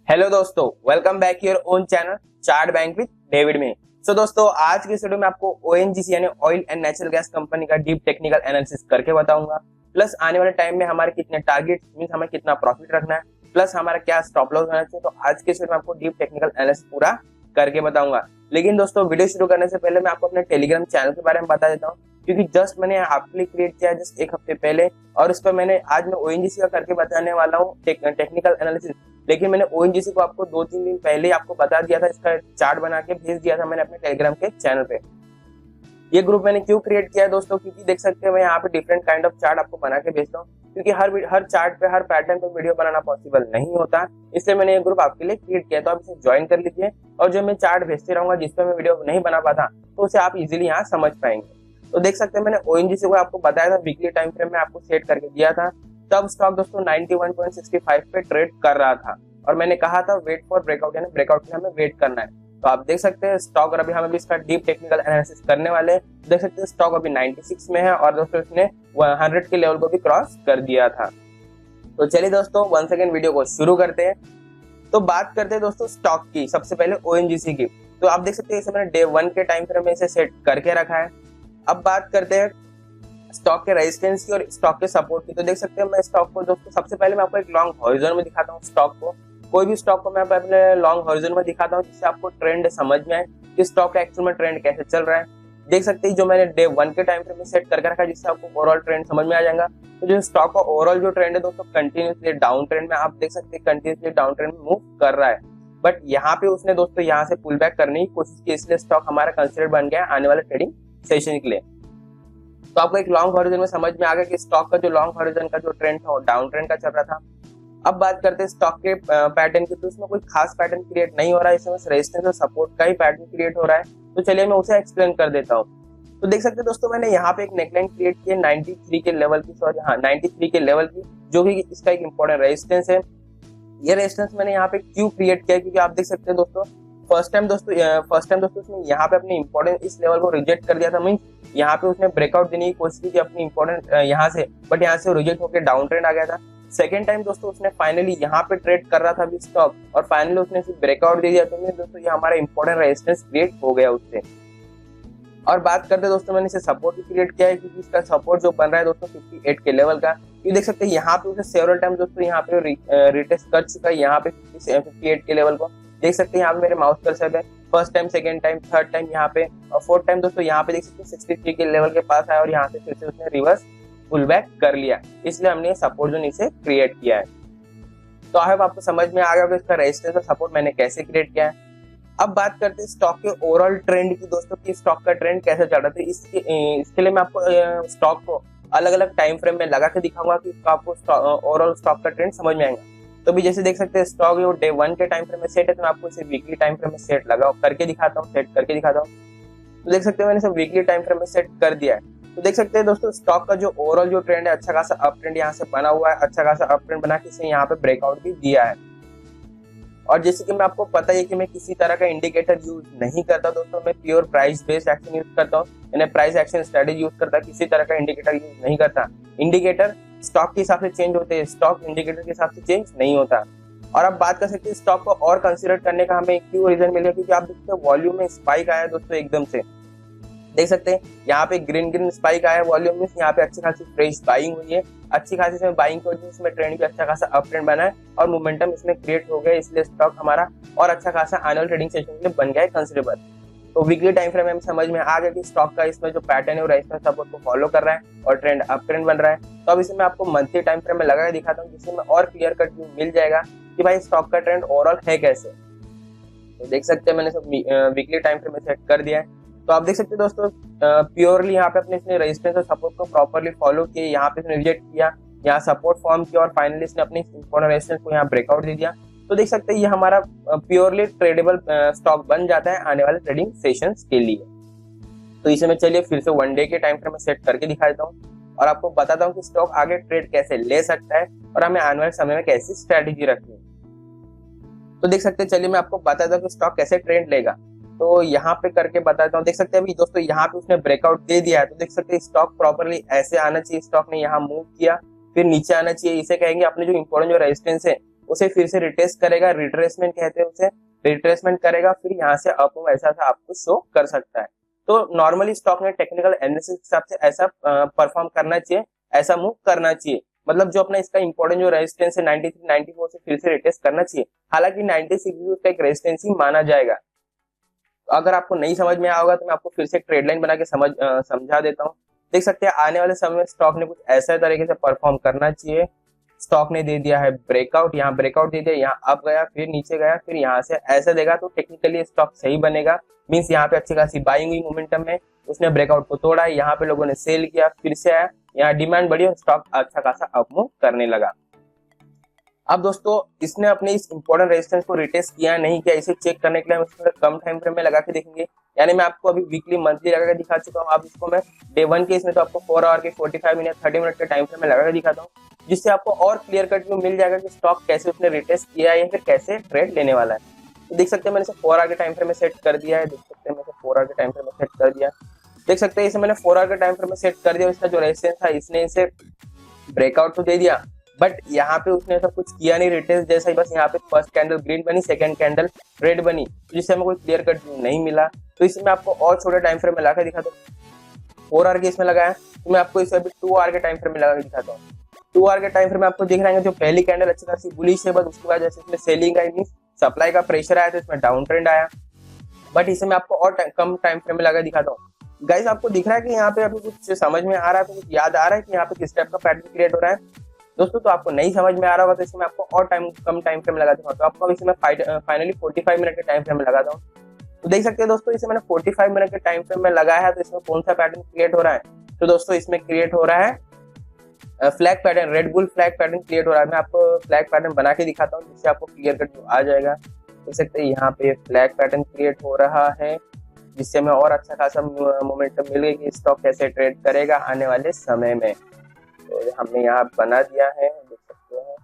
Hello दोस्तों, welcome back your own channel chart bank with David में। दोस्तों, आज की इस वीडियो में आपको ओएनजीसी यानी oil and natural gas company का डीप टेक्निकल एनालिसिस करके बताऊंगा। प्लस आने वाले टाइम में हमारे कितने टारगेट मींस हमें कितना प्रॉफिट रखना है, प्लस हमारा क्या स्टॉप लॉस होना चाहिए। तो आज के इस वीडियो में आपको डीप टेक्निकल एनालिसिस पूरा करके बताऊंगा। लेकिन दोस्तों, वीडियो शुरू करने से पहले मैं आपको अपने टेलीग्राम चैनल के बारे में बता देता हूँ, क्योंकि जस्ट मैंने आपके लिए क्रिएट किया जस्ट एक हफ्ते पहले, और उस पर मैंने आज मैं ओएनजीसी का करके बताने वाला हूँ टेक्निकल एनालिसिस। लेकिन मैंने ओएनजीसी को आपको 2-3 दिन पहले आपको बता दिया था, इसका चार्ट बना के भेज दिया था मैंने अपने टेलीग्राम के चैनल पे। ये ग्रुप मैंने क्यों क्रिएट किया है दोस्तों, क्योंकि देख सकते हैं मैं यहाँ पे डिफरेंट काइंड ऑफ चार्ट आपको बना के भेजता हूँ, क्योंकि हर चार्ट पे हर पैटर्न पे वीडियो बनाना पॉसिबल नहीं होता। इसलिए मैंने ये ग्रुप आपके लिए क्रिएट किया, तो आप इसे ज्वाइन कर लीजिए। और जो मैं चार्ट भेजते रहूंगा जिसपे मैं वीडियो नहीं बना पाता, तो उसे आप इजिली यहाँ समझ पाएंगे। तो देख सकते हैं मैंने ओएनजीसी को आपको बताया था, वीकली टाइम फ्रेम में आपको सेट करके दिया था। तब स्टॉक दोस्तों 91.65 पे ट्रेड कर रहा था, और मैंने कहा था वेट फॉर ब्रेकआउट, यानी ब्रेकआउट में हमें वेट करना है। तो आप देख सकते हैं स्टॉक, और अभी हम अभी इसका डीप टेक्निकल एनालिसिस करने वाले हैं। देख सकते हैं स्टॉक अभी 96 में है, और दोस्तों इसने 100 के लेवल को भी क्रॉस कर दिया था। तो चलिए दोस्तों, वन सेकेंड वीडियो को शुरू करते हैं। तो बात करते हैं दोस्तों स्टॉक की, सबसे पहले ओएनजीसी की। तो आप देख सकते हैं इसे मैंने डे 1 के टाइम फ्रेम में इसे सेट करके रखा है। अब बात करते हैं स्टॉक के रेजिस्टेंस की और स्टॉक के सपोर्ट की। तो देख सकते हैं मैं स्टॉक को दोस्तों सबसे पहले मैं आपको एक लॉन्ग हॉरिजॉन में दिखाता हूँ स्टॉक को। कोई भी स्टॉक को मैं अपने लॉन्ग हॉरिजॉन में दिखाता हूँ, जिससे आपको ट्रेंड समझ में आए कि स्टॉक का एक्चुअल में ट्रेंड कैसे चल रहा है। देख सकते हैं जो मैंने डे 1 के टाइम फ्रेम में सेट करके रखा है, जिससे आपको ओवरऑल ट्रेंड समझ में आ जाएगा। तो जो स्टॉक का ओवरऑल जो ट्रेंड है दोस्तों, कंटिन्यूसली डाउन ट्रेंड में, आप देख सकते हैं कंटिन्यूसली डाउन ट्रेंड में मूव कर रहा है। बट यहाँ पे उसने दोस्तों यहाँ से पुल बैक करने की कोशिश की, इसलिए स्टॉक हमारा कंसिडर बन गया आने वाले ट्रेडिंग सेशन के लिए। तो आपको एक लॉन्ग हॉरिजन में समझ में आ गया कि स्टॉक का जो लॉन्ग हॉरिजन का जो ट्रेंड था वो डाउन ट्रेंड का चल रहा था। अब बात करते हैं स्टॉक के पैटर्न की। तो इसमें कोई खास पैटर्न क्रिएट नहीं हो रहा है, इसमें रेजिस्टेंस और सपोर्ट का ही पैटर्न क्रिएट हो रहा है। तो चलिए मैं उसे एक्सप्लेन कर देता हूँ। तो देख सकते हैं दोस्तों, मैंने यहाँ पे एक नेकलाइन क्रिएट की है 93 के लेवल की, सॉरी हाँ 93 के लेवल की, जो कि इसका एक इंपॉर्टेंट रेजिस्टेंस है। ये रेजिस्टेंस मैंने यहाँ पे क्यों क्रिएट किया, क्योंकि आप देख सकते हैं दोस्तों फर्स्ट टाइम दोस्तों उसने यहाँ पे अपने इंपॉर्टेंट इस लेवल को रिजेक्ट कर दिया था। मीन्स यहाँ पे उसने ब्रेकआउट देने की कोशिश की थी अपनी इंपॉर्टेंट यहाँ से, बट यहाँ से रिजेक्ट होकर डाउन ट्रेंड आ गया था। सेकेंड टाइम दोस्तों उसने फाइनली यहाँ पे ट्रेड कर रहा था अभी स्टॉक, और फाइनली उसने ब्रेकआउट दे दिया। तो दोस्तों ये हमारा इंपॉर्टेंट रेजिस्टेंस क्रिएट हो गया उससे। और बात करते दोस्तों, मैंने इसे सपोर्ट भी क्रिएट किया है, क्योंकि इसका सपोर्ट जो बन रहा है दोस्तों 58 के लेवल का। ये देख सकते हैं यहाँ पे उसे सेवरल टाइम दोस्तों यहाँ पे रिटेस्ट कर चुका है, यहाँ पे 58 के लेवल को देख सकते हैं। यहाँ पे मेरे माउस कर्सर है, first time, second time, third time यहाँ पे, और फोर्थ टाइम दोस्तों यहाँ पे देख सकते हैं 63 के लेवल के पास आया, और यहाँ से फिर से उसने रिवर्स पुल बैक कर लिया। इसलिए हमने सपोर्ट जोन इसे क्रिएट किया है। तो आई होप आपको समझ में आ गया कि इसका रेजिस्टेंस और सपोर्ट मैंने कैसे क्रिएट किया है। अब बात करते हैं स्टॉक के ओवरऑल ट्रेंड की दोस्तों, कि स्टॉक का ट्रेंड कैसे चल रहा था। इसके लिए मैं आपको स्टॉक को अलग अलग टाइम फ्रेम में लगा के दिखाऊंगा, कि आपको ओवरऑल स्टॉक का ट्रेंड समझ में आएगा। तो भी जैसे देख सकते हैं स्टॉक जो डे 1 के टाइम फ्रेम में सेट है, तो मैं आपको इसे वीकली टाइम फ्रेम में सेट करके दिखाता हूँ, सेट करके दिखाता हूँ। तो देख सकते हैं मैंने सब वीकली टाइम फ्रेम में सेट कर दिया है। तो देख सकते हैं दोस्तों स्टॉक का जो ओवरऑल जो ट्रेंड है, अच्छा खासा अप ट्रेंड यहाँ से बना हुआ है, अच्छा खासा अप ट्रेंड बना के इसे यहाँ पे ब्रेकआउट भी दिया है। और जैसे कि मैं आपको पता है कि मैं किसी तरह का इंडिकेटर यूज नहीं करता दोस्तों, मैं pure price based action use करता हूँ, मैंने प्राइस एक्शन स्ट्रेटेजी यूज करता, किसी तरह का इंडिकेटर यूज नहीं करता। इंडिकेटर स्टॉक के हिसाब से चेंज होते हैं, स्टॉक इंडिकेटर के हिसाब से चेंज नहीं होता। और अब बात कर सकते हैं स्टॉक को और कंसिडर करने का हमें क्यों रीजन मिल गया, क्योंकि आप देखते हैं वॉल्यूम में स्पाइक आया दोस्तों एकदम से। देख सकते हैं यहाँ पे ग्रीन स्पाइक आया वॉल्यूम में, यहाँ पे अच्छी खासी फ्रेश बाइंग हुई है, अच्छी खासी इसमें बाइंग की वजह से इसमें ट्रेंड भी अच्छा खासा अप ट्रेंड बना है, और मोमेंटम इसमें क्रिएट हो गया। इसलिए स्टॉक हमारा और अच्छा खासा एनुअल ट्रेडिंग सेशन के लिए बन गया है कंसिडरेबल। तो वीकली टाइम फ्रेम में समझ में आ गया कि स्टॉक का इसमें जो पैटर्न है वो रेजिस्टेंस सपोर्ट को फॉलो कर रहा है, और ट्रेंड अप ट्रेंड बन रहा है। तो अब इसे मैं आपको मंथली टाइम फ्रेम में लगा के दिखाता हूँ, जिससे मैं और क्लियर कट व्यू मिल जाएगा कि भाई स्टॉक का ट्रेंड ओवरऑल है कैसे। तो देख सकते हैं मैंने सब वीकली टाइम फ्रेम में सेट कर दिया है। तो आप देख सकते हैं दोस्तों प्योरली यहाँ पे अपने इसने रेजिस्टेंस और सपोर्ट को प्रॉपर्ली फॉलो किया, यहाँ पे इसने रिजेक्ट किया, यहाँ सपोर्ट फॉर्म किया, और फाइनली इसने अपने इंपॉर्टेंट रेजिस्टेंस को यहाँ ब्रेकआउट दे दिया। तो देख सकते हैं ये हमारा प्योरली ट्रेडेबल स्टॉक बन जाता है आने वाले ट्रेडिंग सेशंस के लिए। तो इसे मैं चलिए फिर से 1 डे के टाइम फ्रेम में सेट करके दिखा देता हूँ, और आपको बताता हूँ कि स्टॉक आगे ट्रेड कैसे ले सकता है, और हमें आने वाले समय में कैसी स्ट्रेटेजी रखनी है। तो देख सकते हैं, चलिए मैं आपको बताता हूँ कि स्टॉक कैसे ट्रेंड लेगा। तो यहाँ पे करके बताता हूँ। देख सकते हैं अभी दोस्तों यहाँ पे उसने ब्रेकआउट दे दिया है, तो देख सकते हैं स्टॉक प्रॉपर्ली ऐसे आना चाहिए, स्टॉक ने यहाँ मूव किया, फिर नीचे आना चाहिए। इसे कहेंगे अपने जो इंपॉर्टेंट जो रेजिस्टेंस है उसे फिर से रिटेस्ट करेगा, रिट्रेसमेंट कहते हैं उसे, रिट्रेसमेंट करेगा, फिर यहाँ से अप मूव ऐसा आपको शो कर सकता है। तो नॉर्मली स्टॉक ने टेक्निकल एनालिसिस के हिसाब से ऐसा परफॉर्म करना चाहिए, ऐसा मूव करना चाहिए। मतलब जो अपना इसका इंपॉर्टेंट जो रेजिस्टेंस है 93, 94 से फिर से रिटेस्ट करना चाहिए। हालांकि 96 भी उसका एक रेजिस्टेंस ही माना जाएगा। अगर आपको नहीं समझ में आया होगा तो मैं आपको फिर से एक ट्रेड लाइन बना के समझा देता हूँ। देख सकते हैं आने वाले समय में स्टॉक ने कुछ ऐसा तरीके से परफॉर्म करना चाहिए। स्टॉक ने दे दिया है ब्रेकआउट, यहाँ ब्रेकआउट दे दिया, यहाँ अप गया, फिर नीचे गया, फिर यहाँ से ऐसा देगा तो टेक्निकली स्टॉक सही बनेगा। मींस यहाँ पे अच्छी खासी बाइंग हुई मोमेंटम में, उसने ब्रेकआउट को तोड़ा, यहाँ पे लोगों ने सेल किया, फिर से आया, यहाँ डिमांड बढ़ी और स्टॉक अच्छा खासा अप मूव करने लगा। अब दोस्तों इसने अपने इस इंपॉर्टेंट रेजिस्टेंस को रिटेस्ट किया नहीं किया, इसे चेक करने के लिए हम इसको कम टाइम फ्रेम में लगा के देखेंगे। यानी मैं आपको अभी वीकली मंथली लगा के दिखा चुका हूँ। अब इसको मैं डे 1 के इसमें तो आपको 4 आवर के 45 मिनट 30 मिनट के टाइम फ्रेम में लगा के दिखाता हूँ, जिससे आपको और क्लियर कट व्यू मिल जाएगा कि स्टॉक कैसे उसने रिटेस्ट किया है या फिर कैसे ट्रेड लेने वाला है। तो देख सकते हैं मैंने इसे 4 आवर के टाइम फ्रेम में सेट कर दिया है। देख सकते हैं मैंने 4 आवर के टाइम फ्रेम में सेट कर दिया। देख सकते हैं इसे मैंने 4 आवर के टाइम फ्रेम में सेट कर दिया। इसका जो रेजिस्टेंस था इसने इसे ब्रेकआउट तो दे दिया, बट यहाँ पे उसने ऐसा कुछ किया नहीं रिटेस्ट जैसा ही। बस यहाँ पे फर्स्ट कैंडल ग्रीन बनी, सेकंड कैंडल रेड बनी, जिससे हमें कोई क्लियर कट व्यू नहीं मिला। तो इसमें आपको और छोटे टाइम फ्रेम में लगा के दिखाता हूँ। 4 आवर के इसमें लगाया, तो मैं आपको इसे अभी 2 आवर के टाइम फ्रेम में लगा के दिखाता हूँ। 2 आवर के टाइम फ्रेम में आपको दिख रहा है जो पहली कैंडल अच्छी खासी बुलिश है, बस उसके बाद जैसे इसमें सेलिंग आई, मींस सप्लाई का प्रेशर आया तो इसमें डाउन ट्रेंड आया। बट इसे मैं आपको और कम टाइम फ्रेम में लगा दिखाता हूँ। गाइस आपको दिख रहा है कि यहाँ पे अभी कुछ समझ में आ रहा है, तो कुछ याद आ रहा है कि यहाँ पे किस टाइप का पैटर्न क्रिएट हो रहा है दोस्तों। तो आपको नहीं समझ में आ रहा होगा तो इसमें मैं आपको और कम टाइम फ्रेम लगा दूंगा। तो आपको इसे मैं फाइनली 45 मिनट के टाइम फ्रेम में लगाता हूँ। तो देख सकते हैं दोस्तों इसे मैंने 45 मिनट के टाइम फ्रेम में लगाया है। तो इसमें कौन सा पैटर्न क्रिएट हो रहा है? तो दोस्तों इसमें क्रिएट हो रहा है flag pattern, red bull flag pattern create हो रहा है। मैं आपको फ्लैग पैटर्न बना के दिखाता हूँ जिससे आपको क्लियर कट आ जाएगा। देख सकते हैं यहाँ पे फ्लैग पैटर्न क्रिएट हो रहा है, जिससे हमें और अच्छा खासा मोमेंटम मिल गया कि स्टॉक कैसे ट्रेड करेगा आने वाले समय में। तो हमने यहाँ बना दिया है, देख सकते हैं।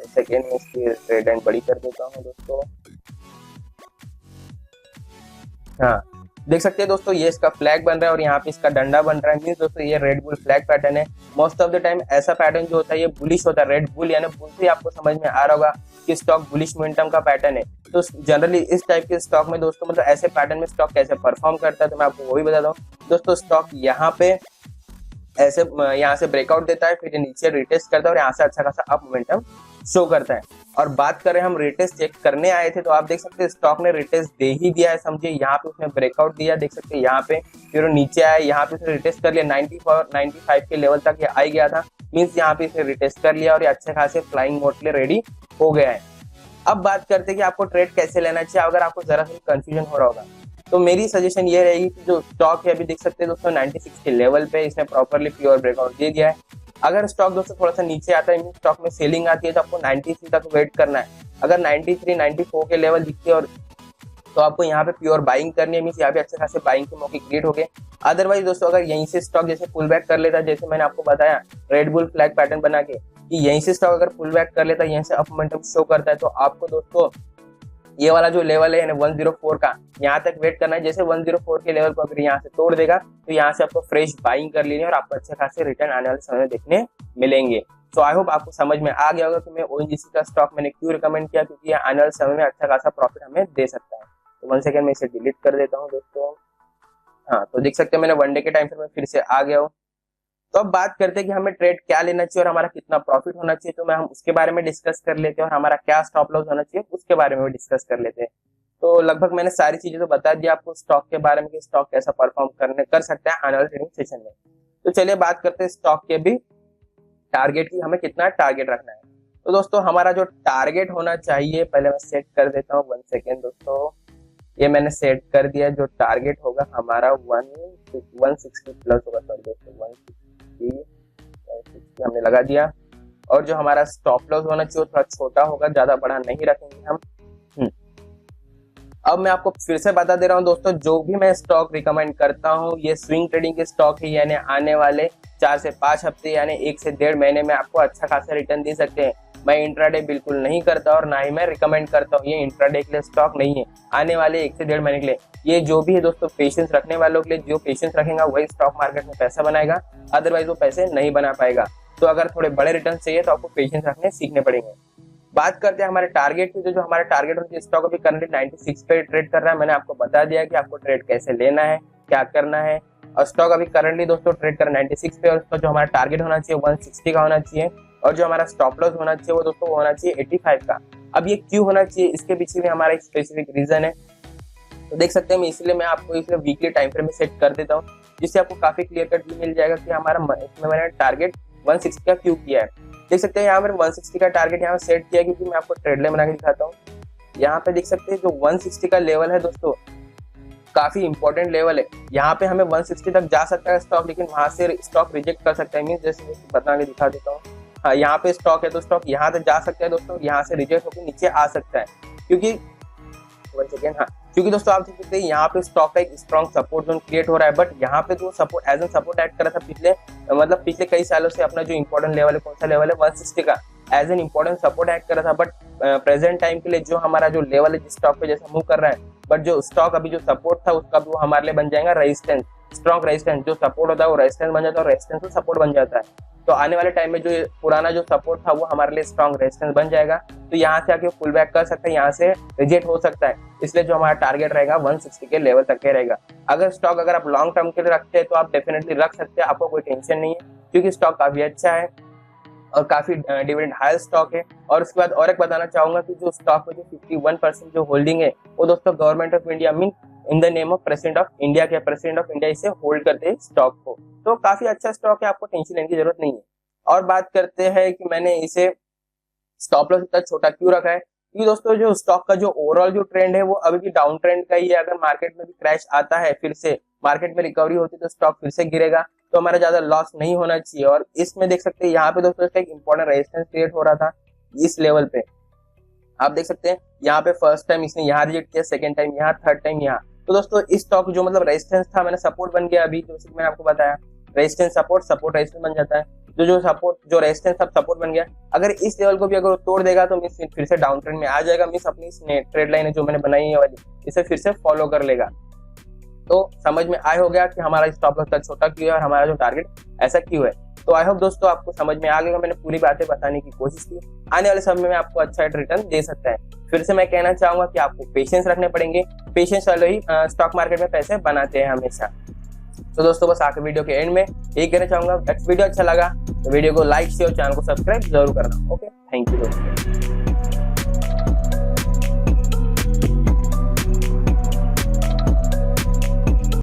सेकेंड में इसकी ट्रेड लाइन बड़ी कर देता हूँ दोस्तों। हाँ देख सकते हैं दोस्तों ये इसका फ्लैग बन रहा है और यहाँ पे इसका डंडा बन रहा है। मींस दोस्तों ये रेड बुल फ्लैग पैटर्न है। मोस्ट ऑफ द टाइम ऐसा पैटर्न जो होता है ये बुलिश होता है, रेड बुल यानी बुल से आपको समझ में आ रहा होगा कि स्टॉक बुलिश मोमेंटम का पैटर्न है। तो जनरली इस टाइप के स्टॉक में दोस्तों मतलब ऐसे पैटर्न में स्टॉक कैसे परफॉर्म करता है तो मैं आपको वही बताता हूँ दोस्तों। स्टॉक यहाँ पे ऐसे यहाँ से ब्रेकआउट देता है, फिर नीचे रिटेस्ट करता है और यहाँ से अच्छा खासा अप मोमेंटम शो करता है। और बात करें हम रिटेस्ट चेक करने आए थे तो आप देख सकते हैं स्टॉक ने रिटेस्ट दे ही दिया है, समझिए। यहाँ पे उसने ब्रेकआउट दिया, देख सकते हैं यहाँ पे, फिर नीचे आया, यहाँ पे उसने रिटेस्ट कर लिया 95 के लेवल तक ये आ गया था। मीन्स यहाँ पे इसने रिटेस्ट कर लिया और ये अच्छे खासे फ्लाइंग मोड के लिए रेडी हो गया है। अब बात करते हैं कि आपको ट्रेड कैसे लेना चाहिए। अगर आपको जरा सा कंफ्यूजन हो रहा होगा तो मेरी सजेशन ये रहेगी कि जो स्टॉक है अभी देख सकते हैं दोस्तों 96 के लेवल पे इसने प्रॉपरली प्योर ब्रेकआउट दे दिया है। अगर स्टॉक दोस्तों थोड़ा सा नीचे आता है, स्टॉक में सेलिंग आती है तो आपको 93 तक वेट करना है। अगर 93 94 के लेवल दिखते हैं और तो आपको यहाँ पे प्योर बाइंग करनी है, मींस यहाँ पे अच्छे खासे बाइंग के मौके क्रिएट हो गए। अदरवाइज दोस्तों अगर यहीं से स्टॉक जैसे पुल बैक कर लेता, जैसे मैंने आपको बताया रेड बुल फ्लैग पैटर्न बना के कि यहीं से स्टॉक अगर पुल बैक कर लेता, यहीं से अप मोमेंटम शो करता है, तो आपको दोस्तों ये वाला जो लेवल है 104 का यहाँ तक वेट करना है। जैसे 104 के लेवल को अगर यहाँ से तोड़ देगा तो यहाँ से आपको फ्रेश बाइंग कर लेनी है और आपको अच्छे खासे रिटर्न आने वाले समय में देखने मिलेंगे। तो आई होप आपको समझ में आ गया होगा कि मैं ओएनजीसी का स्टॉक मैंने क्यों रिकमेंड किया, क्योंकि आने वाले समय में अच्छा खासा प्रॉफिट हमें दे सकता है। तो 1 सेकंड में इसे डिलीट कर देता हूँ दोस्तों। हाँ तो देख सकते हैं मैंने 1 डे के टाइम फ्रेम में फिर से आ गया हूँ। तो अब बात करते हैं कि हमें ट्रेड क्या लेना चाहिए और हमारा कितना प्रॉफिट होना चाहिए। तो हम उसके बारे में डिस्कस कर लेते हैं और हमारा क्या स्टॉप लॉस होना चाहिए उसके बारे में भी डिस्कस कर लेते हैं। तो लगभग मैंने सारी चीजें तो बता दिया आपको स्टॉक के बारे में कि स्टॉक कैसा परफॉर्म कर सकता है आने वाले ट्रेडिंग सेशन में। तो चलिए बात करते हैं स्टॉक के भी टारगेट की, हमें कितना टारगेट रखना है। तो दोस्तों हमारा जो टारगेट होना चाहिए पहले मैं सेट कर देता हूँ। 1 सेकेंड दोस्तों, ये मैंने सेट कर दिया। जो टारगेट होगा हमारा 160 प्लस होगा, सॉरी दोस्तों 160 हमने लगा दिया। और जो हमारा स्टॉप लॉस होना चाहिए थोड़ा छोटा होगा, ज्यादा बड़ा नहीं रखेंगे हम। अब मैं आपको फिर से बता दे रहा हूँ दोस्तों, जो भी मैं स्टॉक रिकमेंड करता हूँ ये स्विंग ट्रेडिंग के स्टॉक है, यानी आने वाले 4 से 5 हफ्ते यानी 1 से 1.5 महीने में आपको अच्छा खासा रिटर्न दे सकते हैं। मैं इंट्राडे बिल्कुल नहीं करता और ना ही मैं रिकमेंड करता हूँ। ये इंट्राडे के लिए स्टॉक नहीं है, आने वाले 1 से 1.5 महीने के लिए। ये जो भी है दोस्तों पेशेंस रखने वालों के लिए, जो पेशेंस रखेगा वही स्टॉक मार्केट में पैसा बनाएगा, अदरवाइज वो पैसे नहीं बना पाएगा। तो अगर थोड़े बड़े रिटर्न चाहिए तो आपको पेशेंस रखने सीखने पड़ेंगे। बात करते हैं हमारे टारगेट की। जो हमारा टारगेट होता है, स्टॉक अभी करंटली 96 पे ट्रेड कर रहा है। मैंने आपको बता दिया कि आपको ट्रेड कैसे लेना है, क्या करना है। और स्टॉक अभी करंटली दोस्तों ट्रेड कर 96 पे, और उसका जो हमारा टारगेट होना चाहिए 160 का होना चाहिए, और जो हमारा स्टॉप लॉस होना चाहिए वो दोस्तों होना चाहिए 85 का। अब ये क्यों होना चाहिए, इसके पीछे भी हमारा एक स्पेसिफिक रीजन है। तो देख सकते हैं, इसलिए मैं आपको इसलिए वीकली टाइम फ्रेम में सेट कर देता हूँ, जिससे आपको काफी क्लियर कट मिल जाएगा कि हमारा इसमें मैंने टारगेट 160 का क्यों किया है। देख सकते हैं यहाँ पर 160 का टारगेट यहाँ सेट किया, क्योंकि मैं आपको ट्रेड लाइन बना के दिखाता हूँ। यहाँ पे देख सकते हैं जो 160 का लेवल है दोस्तों, काफी इंपॉर्टेंट लेवल है। यहाँ पे हमें 160 तक जा सकता है स्टॉक, लेकिन वहां से स्टॉक रिजेक्ट कर सकता है। मीन जैसे बता के दिखा देता हूँ। हाँ, यहाँ पे स्टॉक है तो स्टॉक यहाँ तक जा सकता है दोस्तों, यहाँ से रिजेक्ट होकर नीचे आ सकता है, क्योंकि क्योंकि दोस्तों आप देख सकते हैं यहाँ पे स्टॉक का एक स्ट्रॉन्ग सपोर्ट जोन क्रिएट हो रहा है। बट यहाँ पे जो support as an support add करा था पिछले कई सालों से, अपना जो इंपॉर्टेंट लेवल है, कौन सा लेवल है 160 का, as an important support add करा था। बट प्रेजेंट टाइम के लिए जो हमारा जो लेवल है जिस स्टॉक पे जैसा मूव कर रहा है, बट जो स्टॉक अभी जो सपोर्ट था उसका वो हमारे लिए बन जाएगा रेजिस्टेंस, स्ट्रॉन्ग रेजिस्टेंस। जो सपोर्ट होता है वो रेजिस्टेंस बन जाता है, और रेजिस्टेंस से सपोर्ट बन जाता है। तो आने वाले टाइम में जो पुराना जो सपोर्ट था वो हमारे लिए स्ट्रॉन्ग रेजिस्टेंस बन जाएगा। तो यहाँ से आके पुल बैक कर सकता है, यहाँ से रिजेक्ट हो सकता है। इसलिए जो हमारा टारगेट रहेगा 160 के लेवल तक के रहेगा। अगर स्टॉक अगर आप लॉन्ग टर्म के लिए रखते हैं तो आप डेफिनेटली रख सकते हैं, आपको कोई टेंशन नहीं है, क्योंकि स्टॉक काफी अच्छा है और काफी डिविडेंड हाई स्टॉक है। और उसके बाद और एक बताना चाहूंगा कि जो स्टॉक में जो 51% जो होल्डिंग है वो दोस्तों government of India mean in the name of president of India के प्रेसिडेंट ऑफ इंडिया इसे होल्ड करते हैं स्टॉक को। तो काफी अच्छा स्टॉक है, आपको टेंशन लेने की जरूरत नहीं है। और बात करते हैं कि मैंने इसे स्टॉप लॉस इतना छोटा क्यों रखा है, क्योंकि दोस्तों जो स्टॉक का जो ओवरऑल जो ट्रेंड है वो अभी भी डाउन ट्रेंड का ही है। अगर मार्केट में भी क्रैश आता है, फिर से मार्केट में रिकवरी होती है तो स्टॉक फिर से गिरेगा, तो हमारा ज्यादा लॉस नहीं होना चाहिए। और इसमें देख सकते हैं यहाँ पे दोस्तों एक इंपॉर्टेंट रेजिस्टेंस क्रिएट हो रहा था इस लेवल पे, आप देख सकते हैं। यहाँ पे फर्स्ट टाइम इसने यहाँ रिजेक्ट किया, सेकंड टाइम यहाँ, थर्ड टाइम यहाँ। तो दोस्तों इस स्टॉक जो मतलब रेजिस्टेंस था, मैंने सपोर्ट बन गया। अभी जैसे मैंने आपको बताया रेजिस्टेंस सपोर्ट, सपोर्ट रेजिस्टेंस बन जाता है। जो सपोर्ट जो रेजिस्टेंस सब सपोर्ट बन गया, अगर इस लेवल को भी अगर तोड़ देगा तो मींस फिर से डाउन ट्रेंड में आ जाएगा। मींस अपनी ट्रेड लाइन है जो मैंने बनाई है वाली, इसे फिर से फॉलो कर लेगा। तो समझ में आया हो गया कि हमारा स्टॉप लॉस छोटा क्यों है और हमारा जो टारगेट ऐसा क्यों है। तो आई होप दोस्तों आपको समझ में आ गया। मैंने पूरी बातें बताने की कोशिश की, आने वाले समय में आपको अच्छा रिटर्न दे सकता है। फिर से मैं कहना चाहूंगा कि आपको पेशेंस रखने पड़ेंगे, पेशेंस वाले ही स्टॉक मार्केट में पैसे बनाते हैं हमेशा। तो दोस्तों बस आके वीडियो के एंड में यही कहना चाहूंगा, वीडियो अच्छा लगा तो वीडियो को लाइक शेयर और चैनल को सब्सक्राइब जरूर करना। ओके, थैंक यू दोस्तों।